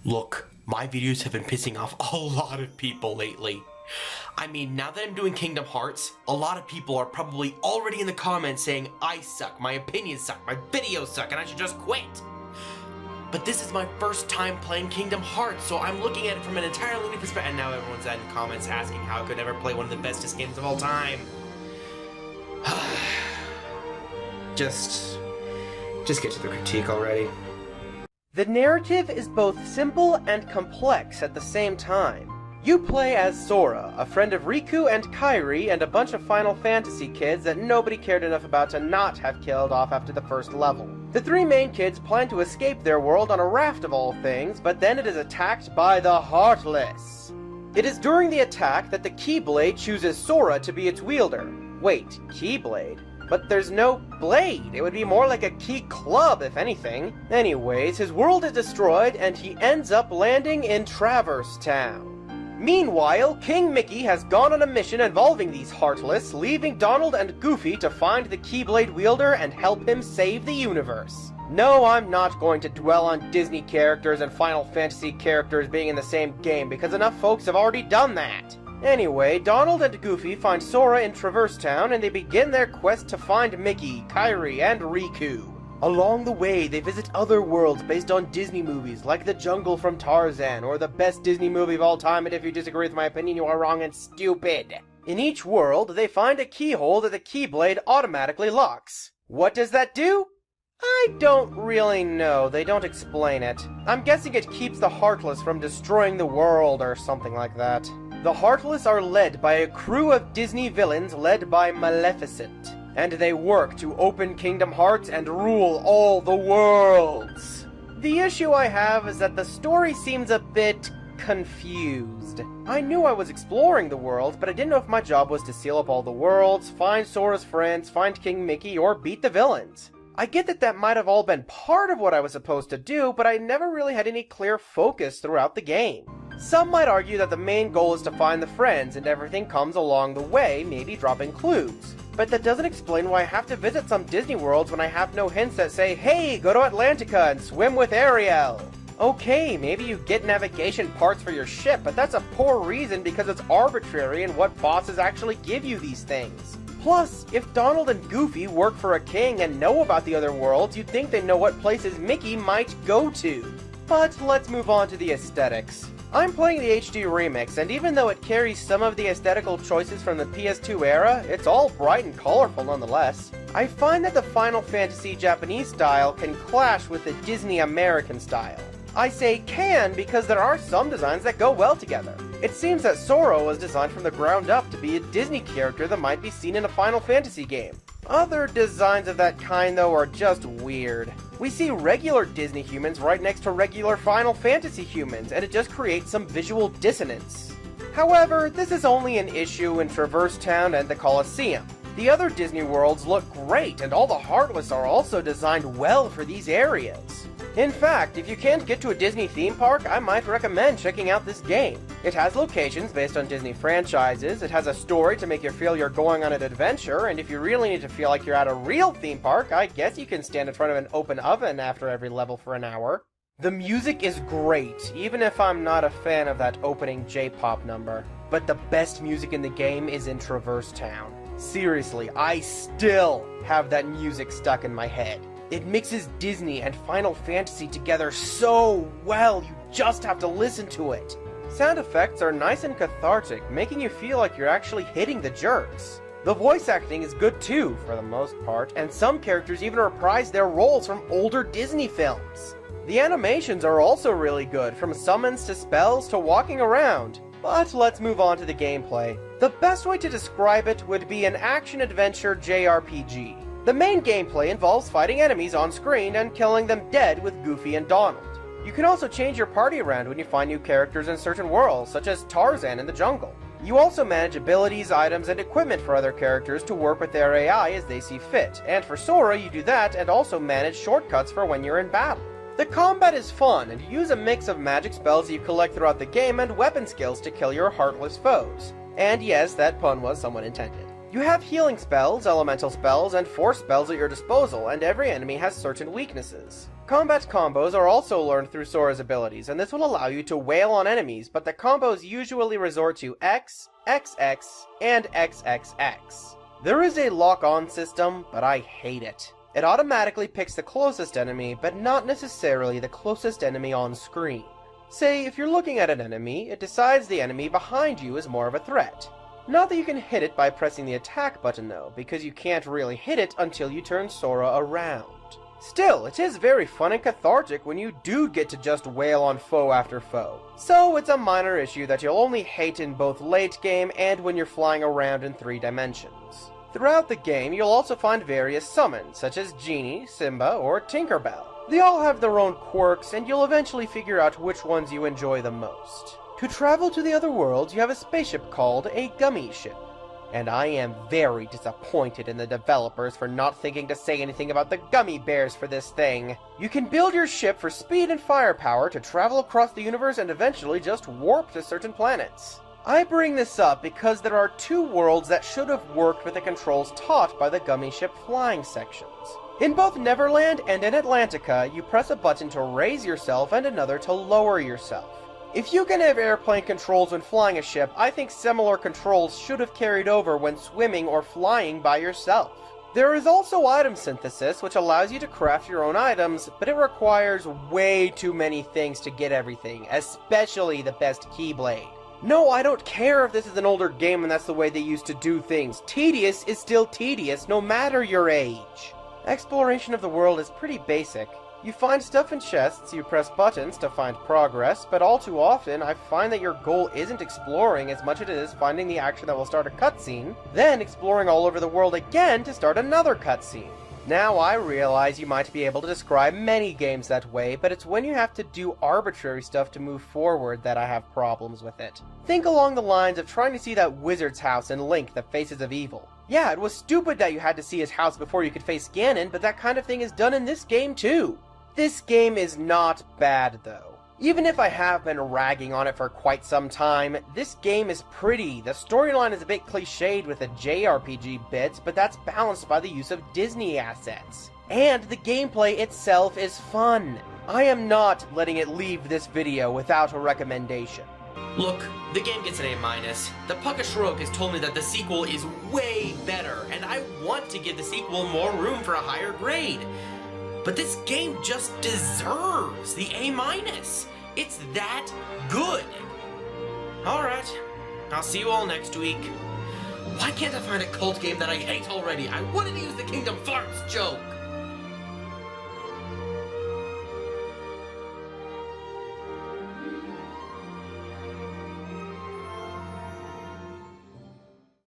Look, my videos have been pissing off a lot of people lately. I mean, now that I'm doing Kingdom Hearts, a lot of people are probably already in the comments saying I suck, my opinions suck, my videos suck, and I should just quit. But this is my first time playing Kingdom Hearts, so I'm looking at it from an entirely new perspective, and now everyone's in comments asking how I could ever play one of the bestest games of all time. Just get to the critique already. The narrative is both simple and complex at the same time. You play as Sora, a friend of Riku and Kairi and a bunch of Final Fantasy kids that nobody cared enough about to not have killed off after the first level. The three main kids plan to escape their world on a raft of all things, but then it is attacked by the Heartless. It is during the attack that the Keyblade chooses Sora to be its wielder. Wait, Keyblade? But there's no blade. It would be more like a key club, if anything. Anyways, his world is destroyed, and he ends up landing in Traverse Town. Meanwhile, King Mickey has gone on a mission involving these Heartless, leaving Donald and Goofy to find the Keyblade wielder and help him save the universe. No, I'm not going to dwell on Disney characters and Final Fantasy characters being in the same game, because enough folks have already done that. Anyway, Donald and Goofy find Sora in Traverse Town, and they begin their quest to find Mickey, Kairi, and Riku. Along the way, they visit other worlds based on Disney movies, like The Jungle from Tarzan, or the best Disney movie of all time, and if you disagree with my opinion, you are wrong and stupid. In each world, they find a keyhole that the Keyblade automatically locks. What does that do? I don't really know, they don't explain it. I'm guessing it keeps the Heartless from destroying the world or something like that. The Heartless are led by a crew of Disney villains led by Maleficent, and they work to open Kingdom Hearts and rule all the worlds. The issue I have is that the story seems a bit confused. I knew I was exploring the world, but I didn't know if my job was to seal up all the worlds, find Sora's friends, find King Mickey, or beat the villains. I get that that might have all been part of what I was supposed to do, but I never really had any clear focus throughout the game. Some might argue that the main goal is to find the friends, and everything comes along the way, maybe dropping clues. But that doesn't explain why I have to visit some Disney worlds when I have no hints that say, hey, go to Atlantica and swim with Ariel. Okay, maybe you get navigation parts for your ship, but that's a poor reason because it's arbitrary in what bosses actually give you these things. Plus, if Donald and Goofy work for a king and know about the other worlds, you'd think they know what places Mickey might go to. But let's move on to the aesthetics. I'm playing the HD remix, and even though it carries some of the aesthetical choices from the PS2 era, it's all bright and colorful nonetheless. I find that the Final Fantasy Japanese style can clash with the Disney American style. I say can because there are some designs that go well together. It seems that Sora was designed from the ground up to be a Disney character that might be seen in a Final Fantasy game. Other designs of that kind, though, are just weird. We see regular Disney humans right next to regular Final Fantasy humans, and it just creates some visual dissonance. However, this is only an issue in Traverse Town and the Colosseum. The other Disney worlds look great, and all the Heartless are also designed well for these areas. In fact, if you can't get to a Disney theme park, I might recommend checking out this game. It has locations based on Disney franchises, it has a story to make you feel you're going on an adventure, and if you really need to feel like you're at a real theme park, I guess you can stand in front of an open oven after every level for an hour. The music is great, even if I'm not a fan of that opening J-pop number. But the best music in the game is in Traverse Town. Seriously, I still have that music stuck in my head. It mixes Disney and Final Fantasy together so well, you just have to listen to it. Sound effects are nice and cathartic, making you feel like you're actually hitting the jerks. The voice acting is good too, for the most part, and some characters even reprise their roles from older Disney films. The animations are also really good, from summons to spells to walking around. But let's move on to the gameplay. The best way to describe it would be an action-adventure JRPG. The main gameplay involves fighting enemies on screen and killing them dead with Goofy and Donald. You can also change your party around when you find new characters in certain worlds, such as Tarzan in the jungle. You also manage abilities, items, and equipment for other characters to work with their AI as they see fit, and for Sora you do that and also manage shortcuts for when you're in battle. The combat is fun, and you use a mix of magic spells you collect throughout the game and weapon skills to kill your Heartless foes. And yes, that pun was somewhat intended. You have healing spells, elemental spells, and force spells at your disposal, and every enemy has certain weaknesses. Combat combos are also learned through Sora's abilities, and this will allow you to wail on enemies, but the combos usually resort to X, XX, and XXX. There is a lock-on system, but I hate it. It automatically picks the closest enemy, but not necessarily the closest enemy on screen. Say, if you're looking at an enemy, it decides the enemy behind you is more of a threat. Not that you can hit it by pressing the attack button though, because you can't really hit it until you turn Sora around. Still, it is very fun and cathartic when you do get to just wail on foe after foe. So it's a minor issue that you'll only hate in both late game and when you're flying around in 3 dimensions. Throughout the game, you'll also find various summons, such as Genie, Simba, or Tinkerbell. They all have their own quirks, and you'll eventually figure out which ones you enjoy the most. To travel to the other worlds, you have a spaceship called a gummy ship. And I am very disappointed in the developers for not thinking to say anything about the gummy bears for this thing. You can build your ship for speed and firepower to travel across the universe and eventually just warp to certain planets. I bring this up because there are 2 worlds that should have worked with the controls taught by the gummy ship flying sections. In both Neverland and in Atlantica, you press a button to raise yourself and another to lower yourself. If you can have airplane controls when flying a ship, I think similar controls should have carried over when swimming or flying by yourself. There is also item synthesis, which allows you to craft your own items, but it requires way too many things to get everything, especially the best Keyblade. No, I don't care if this is an older game and that's the way they used to do things. Tedious is still tedious, no matter your age. Exploration of the world is pretty basic. You find stuff in chests, you press buttons to find progress, but all too often I find that your goal isn't exploring as much as it is finding the action that will start a cutscene, then exploring all over the world again to start another cutscene. Now I realize you might be able to describe many games that way, but it's when you have to do arbitrary stuff to move forward that I have problems with it. Think along the lines of trying to see that wizard's house in Link, The Faces of Evil. Yeah, it was stupid that you had to see his house before you could face Ganon, but that kind of thing is done in this game too. This game is not bad though. Even if I have been ragging on it for quite some time, this game is pretty. The storyline is a bit cliched with the JRPG bits, but that's balanced by the use of Disney assets. And the gameplay itself is fun. I am not letting it leave this video without a recommendation. Look, the game gets an A-. The Puckashrok has told me that the sequel is way better, and I want to give the sequel more room for a higher grade. But this game just deserves the A-. It's that good. Alright, I'll see you all next week. Why can't I find a cult game that I hate already? I wanted to use the Kingdom Farts joke.